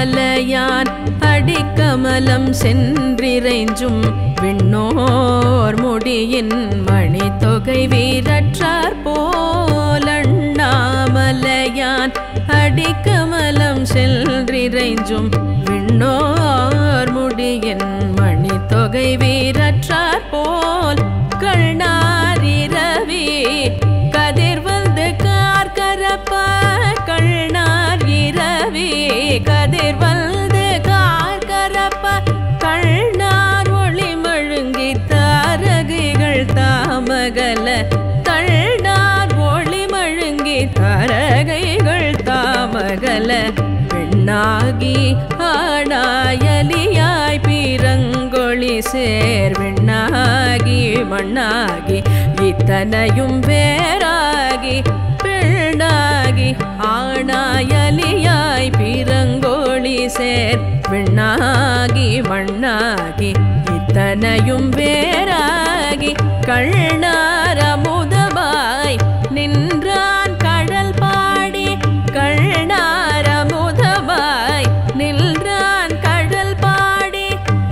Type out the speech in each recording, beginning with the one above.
அண்ணாமலையான் அடிக்கமலம் சென்றிறைஞ்சும் விண்ணோர் முடியின் மணி தொகை வீரற்றார் போல் அண்ணாமலையான் அடிக்கமலம் சென்றிறைஞ்சும் விண்ணோர் முடியின் மணி தொகை வீரற்றார் போல் கண்ணாரிரவி கதிர்வந்து கார்கரப்ப கண்ணார் இரவி கதிர்வந்து கார்கரப்ப கண்ணார் ஒளி மழுங்கி தாரகைகள் தாமகல கண்ணார் ஒளி மழுங்கி தாரகைகள் தாமகல பெண்ணாகி ஆடாயலியாய் பீரங்கொழி சேர்வெண்ணாகி மண்ணாகி இத்தனையும் வேறாகி பெண்ணாகி ஆடாயலியாய் பீரங்கொழி சேர்வெண்ணாகி மண்ணாகி இத்தனையும் வேறாகி கண்ணார முதமாய் நின்றான் கடல் பாடி கண்ணார முதமாய் நின்றான் கடல் பாடி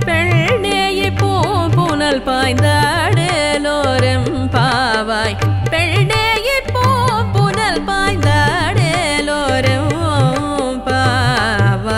பெண்ணேயை பூப்புனல் பாய்ந்தாடலோரம் பாவாய் பெண்ணேயை பூப்புனல் பாய்ந்தாடலோரம் பாவாய்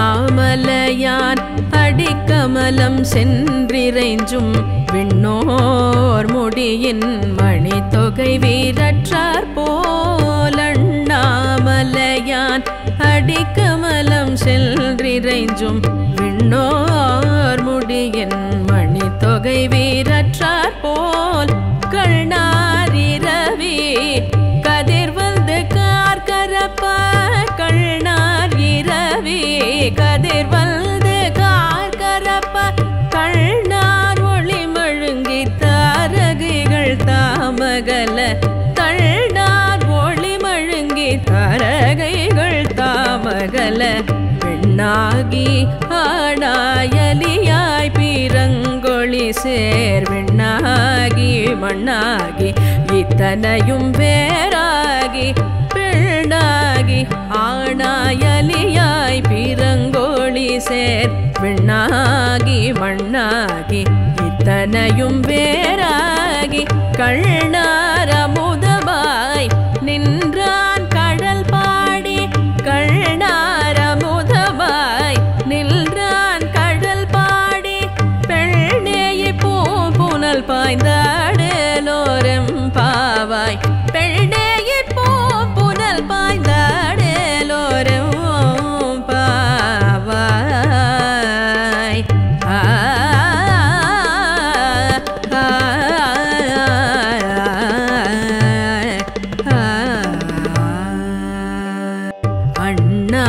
அண்ணாமலையான் அடிக்கமலம் சென்றிறைஞ்சும் விண்ணோர் முடியின் மணி தொகை வீரற்றார் போல் அண்ணாமலையான் அடிக்கமலம் சென்றிறைஞ்சும் விண்ணோர் முடியின் மணி தொகை வீரற்றார் போல் கண்ணாரிரவி கதிர்வந்து கார்கரப்ப கண்ணார் இரவி கதிர்வந்து கார்கரப்ப கண்ணார் ஒளி மழுங்கி தாரகைகள் தாமகல கண்ணார் ஒளி மழுங்கி தாரகைகள் தாமகல பெண்ணாகி ஆடாயலியாய் பீரங்கொழி சேர்வெண்ணாகி மண்ணாகி இத்தனையும் வேறாகி பெண்ணாகி ஆடாயலியாய் பீரங்கொழி சேர்வெண்ணாகி மண்ணாகி இத்தனையும் வேறாகி கண்ணார முதமாய் நின்றான் கடல் பாடி கண்ணார முதமாய் நின்றான் கடல் பாடி பெண்ணேயை பூப்புனல் பாய்ந்தாடலோரம் பாவாய் பெண்ணேயை பூப்புனல் பாய்ந்தாடலோரம் பாவாய்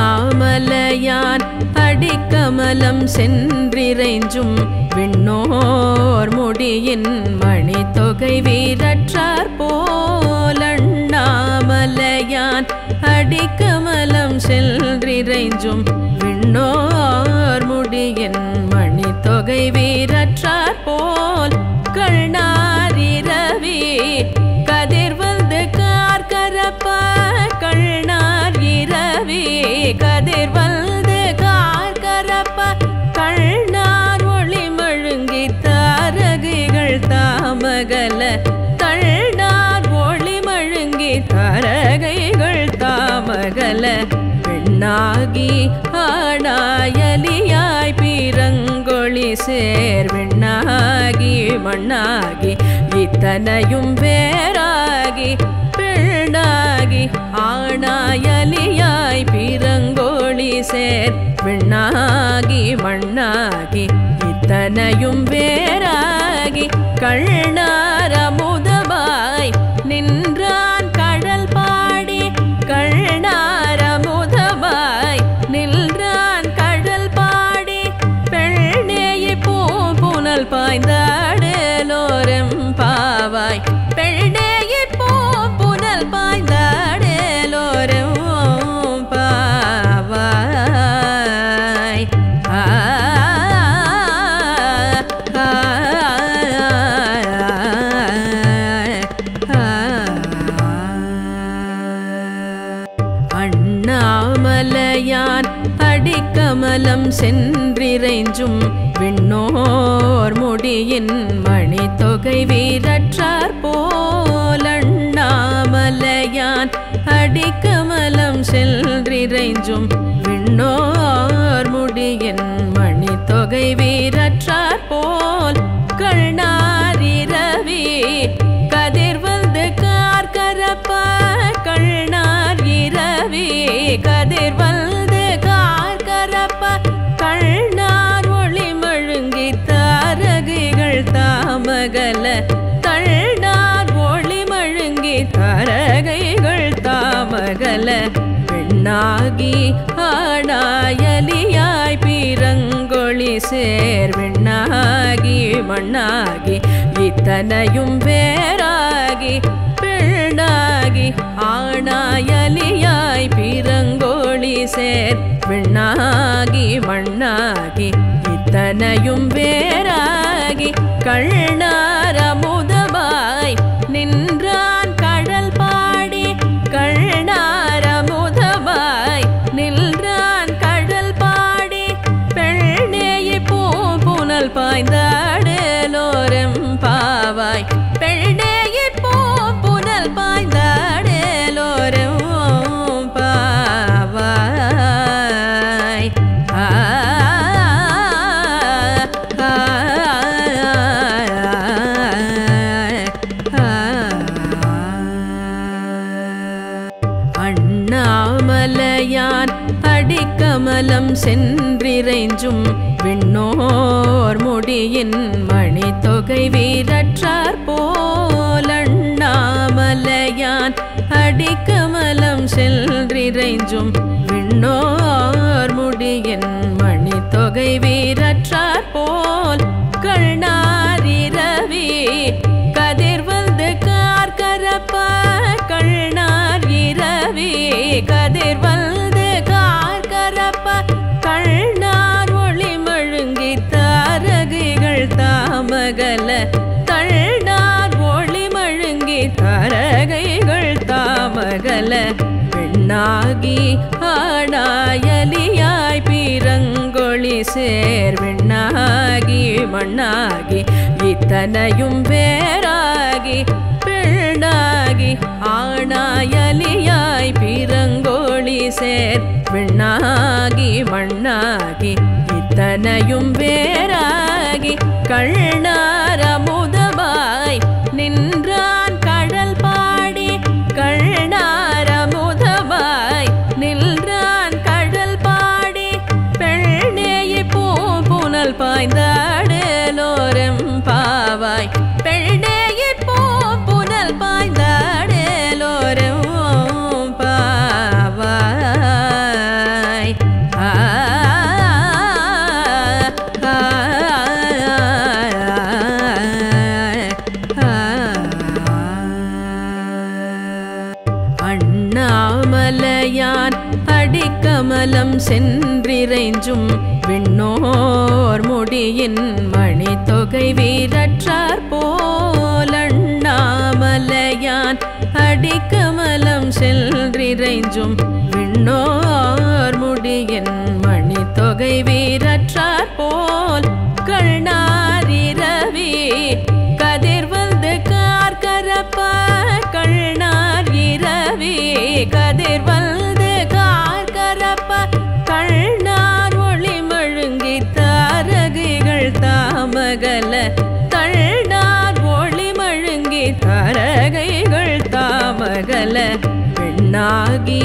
அண்ணாமலையான் அடிக்கமலம் சென்றிறைஞ்சும் விண்ணோர் முடியின் மணி தொகை வீரற்றார் போல் அண்ணாமலையான் அடிக்கமலம் சென்றிறைஞ்சும் விண்ணோர் முடியின் மணி தொகை வீரற்றார் போல் கண்ணாரிரவி கதிர்வந்து கார்கரப்ப கண்ணார் இரவி கதிர்வந்து கார்கரப்ப கண்ணார் ஒளி மழுங்கி தாரகைகள் தாமகல கண்ணார் ஒளி மழுங்கி தாரகைகள் தாமகல பெண்ணாகி ஆடாயலியாய் பீரங்கொழி சேர்வெண்ணாகி மண்ணாகி இத்தனையும் வேறாகி பெண்ணாகி ஆடாயலியாய் பீரங்கொழி சேர்வெண்ணாகி மண்ணாகி இத்தனையும் வேறாகி கண்ணார முதமாய் நின்றான் கடல் பாடி கண்ணார முதமாய் நின்றான் கடல் பாடி பெண்ணேயை பூப்புனல் பாய்ந்தாடலோரம் பாவாய் பெண்ணேயை பூப்புனல் பாய்ந்தாடலோரம் பாவாய் சென்றிறைஞ்சும் விண்ணோர் முடியின் மணி தொகை வீரற்றார் போல் அண்ணாமலையான் அடிக்கமலம் சென்றிறைஞ்சும் விண்ணோர் முடியின் மணி தொகை வீரற்றார் போல் கண்ணாரிரவி கதிர்வந்து கார்கரப்ப கண்ணார் இரவி கதிர்வந்து கார்கரப்ப கண்ணார் ஒளி மழுங்கி தாரகைகள் தாமகல தள்ளார் ஒளி மழுங்கி தாரகைகள் தாமகல பெண்ணாகி ஆடாயலியாய் பீரங்கொழி சேர்வெண்ணாகி மண்ணாகி இத்தனையும் வேறாகி பெண்ணாகி ஆடாயலியாய் பீரங்கொழி சேர்வெண்ணாகி மண்ணாகி இத்தனையும் வேறாகி கண்ணார் அமுதமாய் நின்றான் கடல் பாடி கண்ணார் அமுதமாய் நின்றான் கடல் பாடி பெண்ணேயை பூப்புனல் பாய்ந்தாடலோரம் பாவாய் பெண்ணேயை பூப்புனல் பாய்ந்தாடலோரம் பாவாய் அண்ணாமலையான் அடிக்கமலம் சென்றிறைஞ்சும் விண்ணோர் முடியின் மணி தொகை வீரற்றார் போல் அண்ணாமலையான் அடிக்கமலம் சென்றிறைஞ்சும் விண்ணோர் முடியின் மணி தொகை வீரற்றார் போல் கண்ணாரிரவி கதிர்வந்து கார்கரப்ப கண்ணார் இரவி கதிர்வந்து கார்கரப்ப கண்ணார் ஒளி மழுங்கி தாரகைகள் தாமகல தள்ளார் ஒளி மழுங்கி தாரகைகள் தாமகல பெண்ணாகி ஆடாயலியாய் பீரங்கொழி சேர்வெண்ணாகி மண்ணாகி இத்தனையும் வேறாகி பெண்ணாகி ஆடாயலியாய் பீரங்கொழி சேர்வெண்ணாகி மண்ணாகி இத்தனையும் வேறாகி கண்ணார் அமுதமாய் நின்றான் கடல் பாடி கண்ணார் அமுதமாய் நின்றான் கடல் பாடி பெண்ணேயை பூப்புனல் பாய்ந்தாடலோரம் பாவாய் பெண்ணேயை பூப்புனல் பாய்ந்தாடலோரம் பாவாய் அண்ணாமலையான் அடிக்கமலம் சென்றிறைஞ்சும் விண்ணோர் முடியின் மணி தொகை வீரற்றார் போல் அண்ணாமலையான் அடிக்கமலம் சென்றிறைஞ்சும் விண்ணோர் முடியின் மணி தொகை வீரற்றார் போல் கண்ணாரிரவி கதிர்வந்து கார்கரப்ப கண்ணார் இரவி கதிர்வந்து கார்கரப்ப கண்ணார் ஒளி மழுங்கி தாரகைகள் தாமகல தள்ளார் ஒளி மழுங்கி தாரகைகள் தாமகல பெண்ணாகி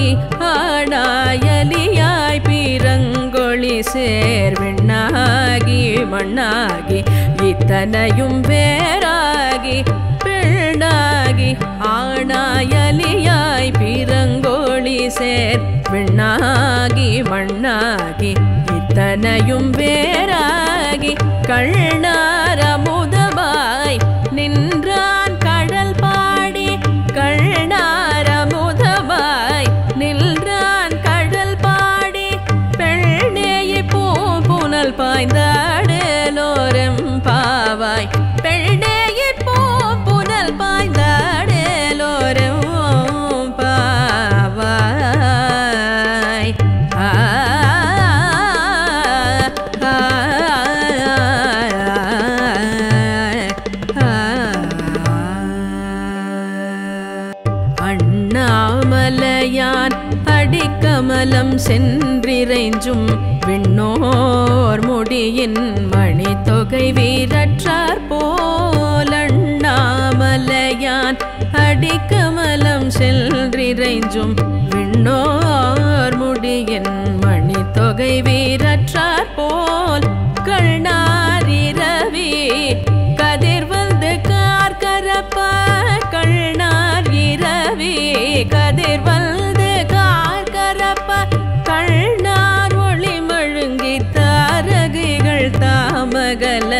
ஆடாயலியாய் பீரங்கொழி சேர்வெண்ணாகி மண்ணாகி இத்தனையும் வேறாகி பெண்ணாகி ஆடாயலியாய் பீரங்கொழி சேர்வெண்ணாகி மண்ணாகி இத்தனையும் வேறாகி கண்ணார் அமுதமாய் நின்றான் கடல் பாடி கண்ணார் அமுதமாய் நின்றான் கடல் பாடி பெண்ணேயை பூப்புனல் பாய்ந்தாடலோரம் பாவாய் பெண்ணேயை பூப்புனல் பாய்ந்தாடலோரம் பாவாய் கமலம் சென்றிறைஞ்சும் விண்ணோர் முடியின் மணி தொகை வீரற்றார் போலண்ணாமலையான் அடிக்கமலம் சென்றிறைஞ்சும் விண்ணோர் முடியின் மணி தொகை வீரற்றார் போல் கண்ணாரிரவி கதிர்வந்து கார்கரப்ப கண்ணார் இரவி கதிர்வந்து கார்கரப்ப கண்ணார் ஒளி மழுங்கி தாரகைகள் தாமகல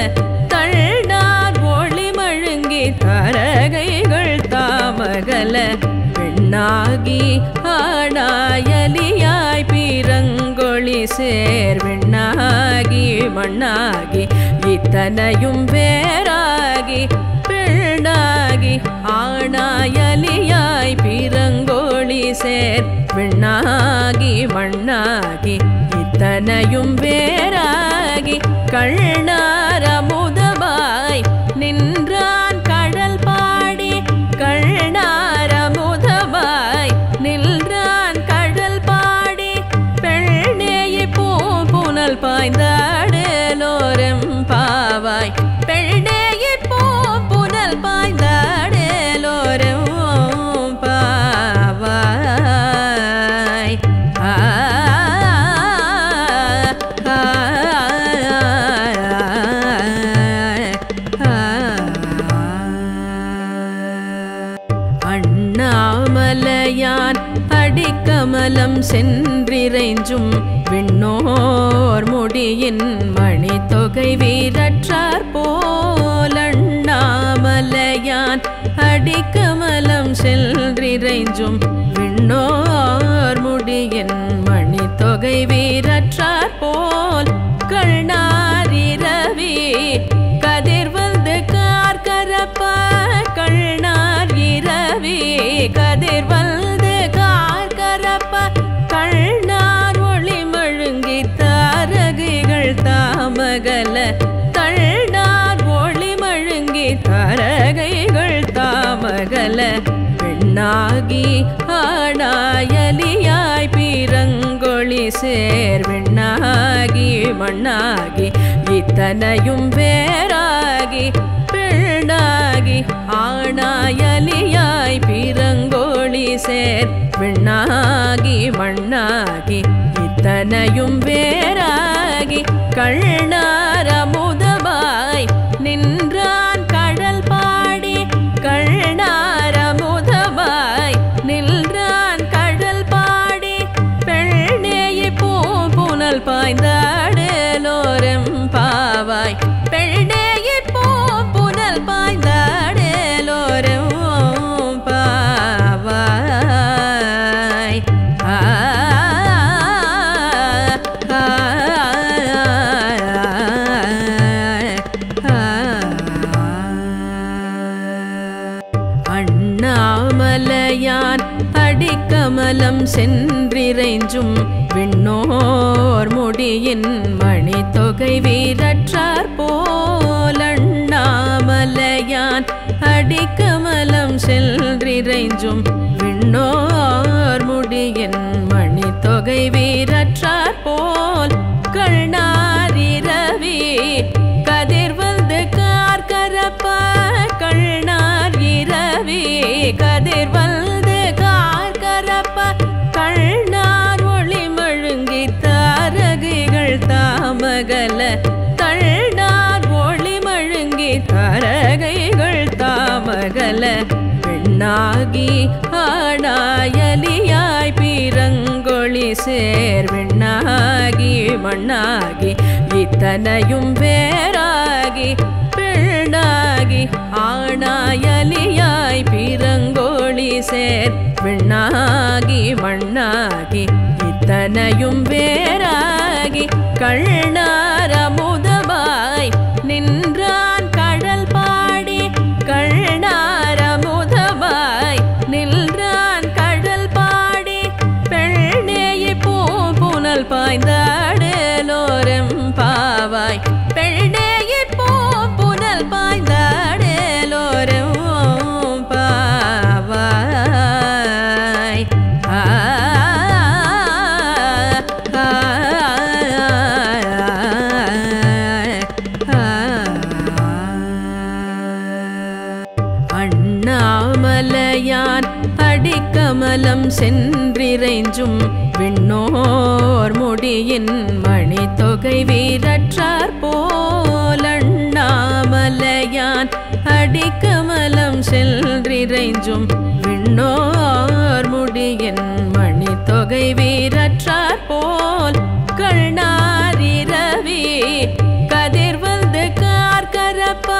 தள்ளார் ஒளி மழுங்கி தாரகைகள் தாமகல பெண்ணாகி ஆடாயலியாய் பீரங்கொழி சேர் விண்ணாகி மண்ணாகி இத்தனையும் வேறாகி பெண்ணாகி ஆடாயலியாய் பீரங்கொழி சேர் விண்ணாகி மண்ணாகி இத்தனையும் வேறாகி கண்ணார் அமுதமாய் நின்றான் கடல் பாடி கண்ணார் அமுதமாய் நின்றான் கடல் பாடி பெண்ணேயை பூப்புனல் பாய்ந்தாடலோரம் பாவாய் பெண்ணேயை பூப்புனல் பாய்ந்தாடலோரம் பாவாய் அண்ணாமலையான் அடிக்கமலம் சென்றிறைஞ்சும் விண்ணோர் முடியின் மணி தொகை வீரற்றார் போலண்ணாமலையான் அடிக்கமலம் சென்றிறைஞ்சும் விண்ணோர் முடியின் மணி தொகை வீரற்றார் போல் கண்ணாரிரவி கதிர்வந்து கார்கரப்ப கண்ணார் இரவி கதிர்வந்து கார்கரப்ப கண்ணார் ஒளி மழுங்கி தாரகைகள் தாமகல தள்ளார் ஒளி மழுங்கி தாரகைகள் தாமகல பெண்ணாகி ஆடாயலியாய் பீரங்கொழி சேர் விண்ணாகி மண்ணாகி இத்தனையும் வேறாகி பெண்ணாகி ஆடாயலியாய் பீரங்கொழி சேர் விண்ணாகி மண்ணாகி இத்தனையும் வேறாகி கண்ணார் அமுதமாய் நின்றான் கடல் பாடி கண்ணார் அமுதமாய் நின்றான் கடல் பாடி பெண்ணேயை பூப்புனல் பாய்ந்தாடலோரம் பாவாய் பெண்ணேயை பூப்புனல் பாய்ந்தாடலோரம் பாவாய் அண்ணாமலையான் அடிக்கமலம் சென்றிறைஞ்சும் விண்ணோர் முடியின் மணி தொகை வீரற்றார் போலண்ணாமலையான் அடிக்கமலம் சென்றிறைஞ்சும் விண்ணோர் முடியின் மணி தொகை வீரற்றார் போல் கண்ணாரிரவி கதிர்வந்து கார்கரப்ப கண்ணார் இரவி கதிர்வந்து கார்கரப்ப கண்ணார் ஒளி மழுங்கி தாரகைகள் தாமகல தள்ளார் ஒளி மழுங்கி தாரகைகள் தாமகல பெண்ணாகி ஆடாயலியாய் பீரங்கொழி சேர் விண்ணாகி மண்ணாகி இத்தனையும் வேறாகி பெண்ணாகி ஆடாயலியாய் பீரங்கொழி சேர் விண்ணாகி மண்ணாகி இத்தனையும் வேறாகி கண்ணார் அமுதமாய் நின்றான் கடல் பாடி கண்ணார் அமுதமாய் நின்றான் கடல் பாடி பெண்ணேயை பூப்புனல் பாய்ந்தாடலோரம் பாவாய் பெண்ணேயை பூப்புனல் பாய்ந்தாடலோரம் பாவாய் அண்ணாமலையான் அடிக்கமலம் சென்றிறைஞ்சும் விண்ணோர் முடியின் மணி தொகை வீரற்றார் போல் அண்ணாமலையான் அடிக்கமலம் சென்றிறைஞ்சும் விண்ணோர் முடியின் மணி தொகை வீரற்றார் போல் கண்ணாரிரவி கதிர்வந்து கார்கரப்ப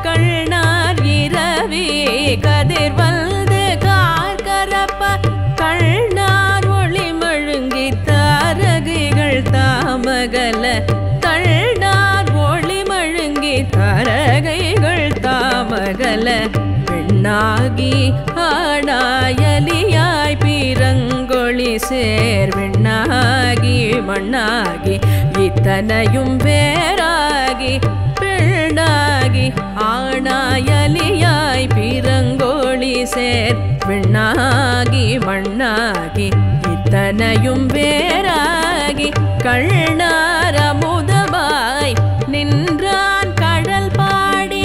கண்ணார் இரவி கதிர்வந்து கார்கரப்ப கண்ணார் ஒளி மழுங்கி தாரகைகள் தாமகல கண்ணார் ஒளி மழுங்கி தாரகைகள் தாமகல பெண்ணாகி ஆடாயலியாய் பீரங்கொழி சேர் வெண்ணாகி மண்ணாகி இத்தனையும் வேறாகி பெண்ணாகி ஆடாயலியாய் பீரங்கொழி சேர் வெண்ணாகி மண்ணாகி இத்தனையும் வேறாகி கண்ணார முதமாய் நின்றான் கடல் பாடி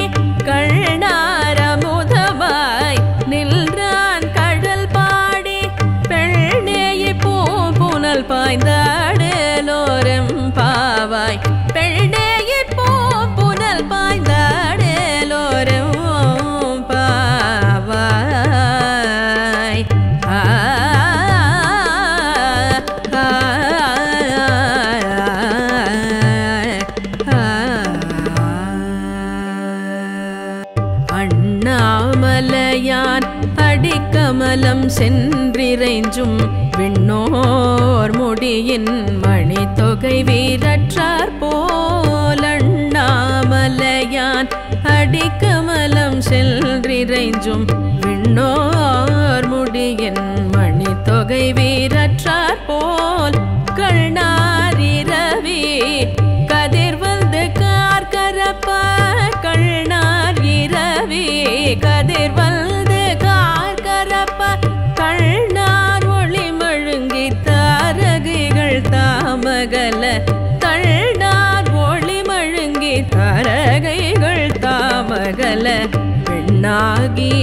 கண்ணார முதமாய் நின்றான் கடல் பாடி பெண்ணேயி பூப்புனல் பாய்ந்தாடலோரம் பாவாய் பெண்ணேயி பூப்புனல் பாய்ந்தாடலோரம் பாவாய் அண்ணாமலையான் அடிக்கமலம் சென்றிறைஞ்சும் விண்ணோர் முடியின் மணி தொகை வீரற்றார் போல் அண்ணாமலையான் அடிக்கமலம் சென்றிறைஞ்சும் விண்ணோர் முடியின் மணி தொகை வீரற்றார் போல் கண்ணாரிரவி கதிர்வந்து கார்கரப்ப கண்ணார் இரவி கதிர்வந்து கார்கரப்ப கண்ணார் ஒளி மழுங்கி தாரகைகள் தாமகல கண்ணார் ஒளி மழுங்கி தாரகைகள் தாமகல பெண்ணாகி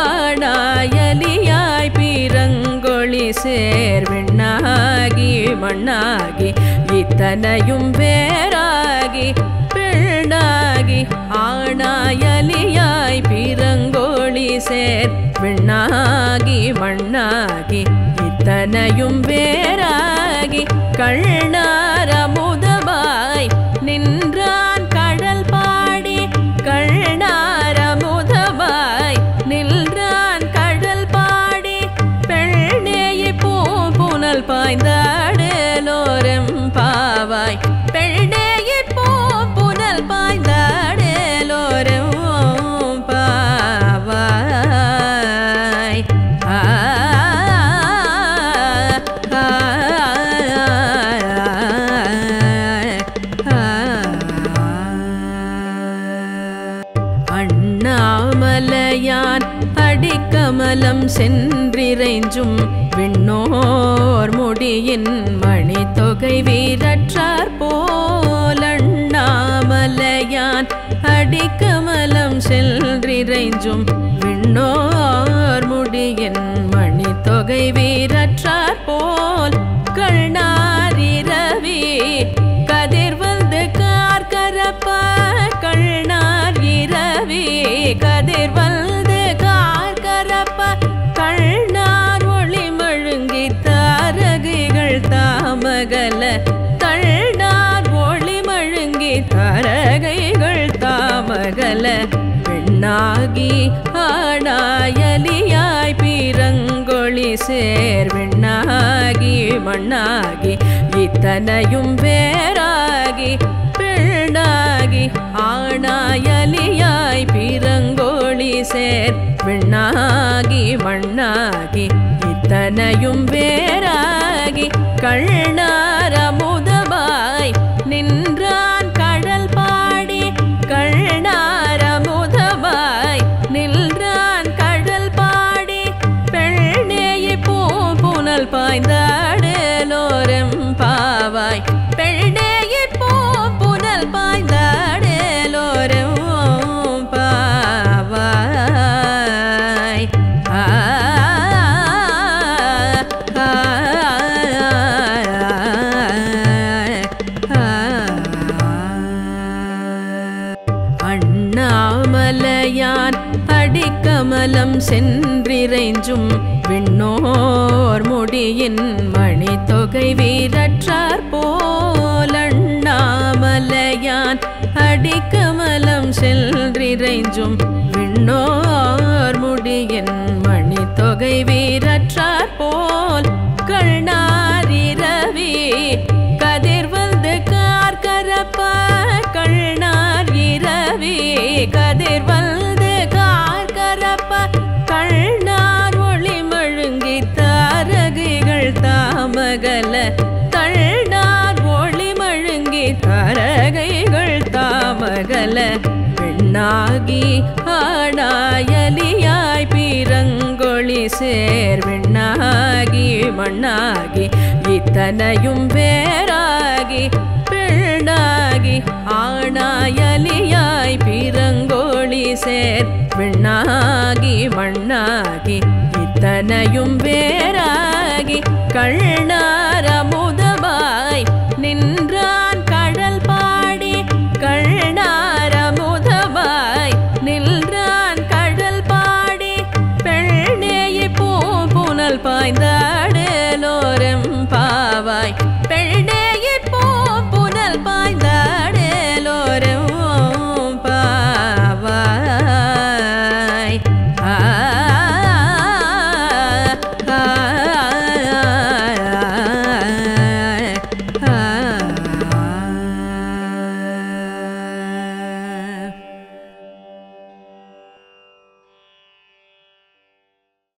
ஆடாயலியாய் பீரங்கொழி சேர் வெண்ணாகி மண்ணாகி இத்தனையும் வேறாகி பெண்ணாகி ஆடாயலியாய் பீரங்கொழி சேர் வெண்ணாகி மண்ணாகி இத்தனையும் வேறாகி கண்ணார முதமாய் நின்றான் கடல் பாடி கண்ணார முதமாய் நின்றான் கடல் பாடி பெண்ணேயி பூப்புனல் பாய்ந்தாடலோரம் பாவாய் பெண்ணேயி பூப்புனல் பாய்ந்தாடலோரம் பாவாய் அண்ணாமலையான் அடிக்கமலம் சென்றிறைஞ்சும் விண்ணோர் முடியின் மணி தொகை வீரற்றார் போல் அண்ணாமலையான் அடிக்கமலம் சென்றிறைஞ்சும் விண்ணோர் முடியின் மணி தொகை வீரற்றார் போல் கண்ணாரிரவி கதிர்வந்து கார்கரப்ப கண்ணார் இரவி கதிர்வந்து கார்கரப்ப கண்ணார் ஒளி மழுங்கி தாரகைகள் தாமகல கண்ணார் ஒளி மழுங்கி தாரகைகள் தாமகல பெண்ணாகி ஆடாயலியாய் பீரங்கொழி சேர் வெண்ணாகி மண்ணாகி இத்தனையும் வேறாகி பெண்ணாகி ஆடாயலியாய் பீரங்கொழி சேர் வெண்ணாகி மண்ணாகி இத்தனையும் வேறாகி கண்ணார முதமாய் நின்றான் கடல் பாடி கண்ணார முதமாய் நின்றான் கடல் பாடி பெண்ணேயி பூப்புனல் பாய்ந்தாடலோரம் பாவாய் பெண்ணேயி பூப்புனல் பாய்ந்தாடலோரம் பாவாய் மலையான் அடிக்கமலம் சென்றிறைஞ்சும் விண்ணோர் முடியின் மணி தொகை வீரற்றார் போல் அண்ணாமலையான் அடிக்கமலம் சென்றிறைஞ்சும் விண்ணோர் முடியின் மணி தொகை வீரற்றார் போல் கண்ணாரிரவி கதிர்வந்து கார்கரப்ப கண்ணார் இரவி கதிர்வந்து கார்கரப்ப கண்ணார் ஒளி மழுங்கி தாரகைகள் தாமகல கண்ணார் ஒளி மழுங்கி தாரகைகள் தாமகல பெண்ணாகி ஆடாயலியாய் பீரங்கொழி சேர் விண்ணாகி மண்ணாகி இத்தனையும் வேறாகி பெண்ணாகி ஆடாயலியாய் பீரங்கொழி சேர் விண்ணாகி மண்ணாகி இத்தனையும் வேறாகி கண்ணாகி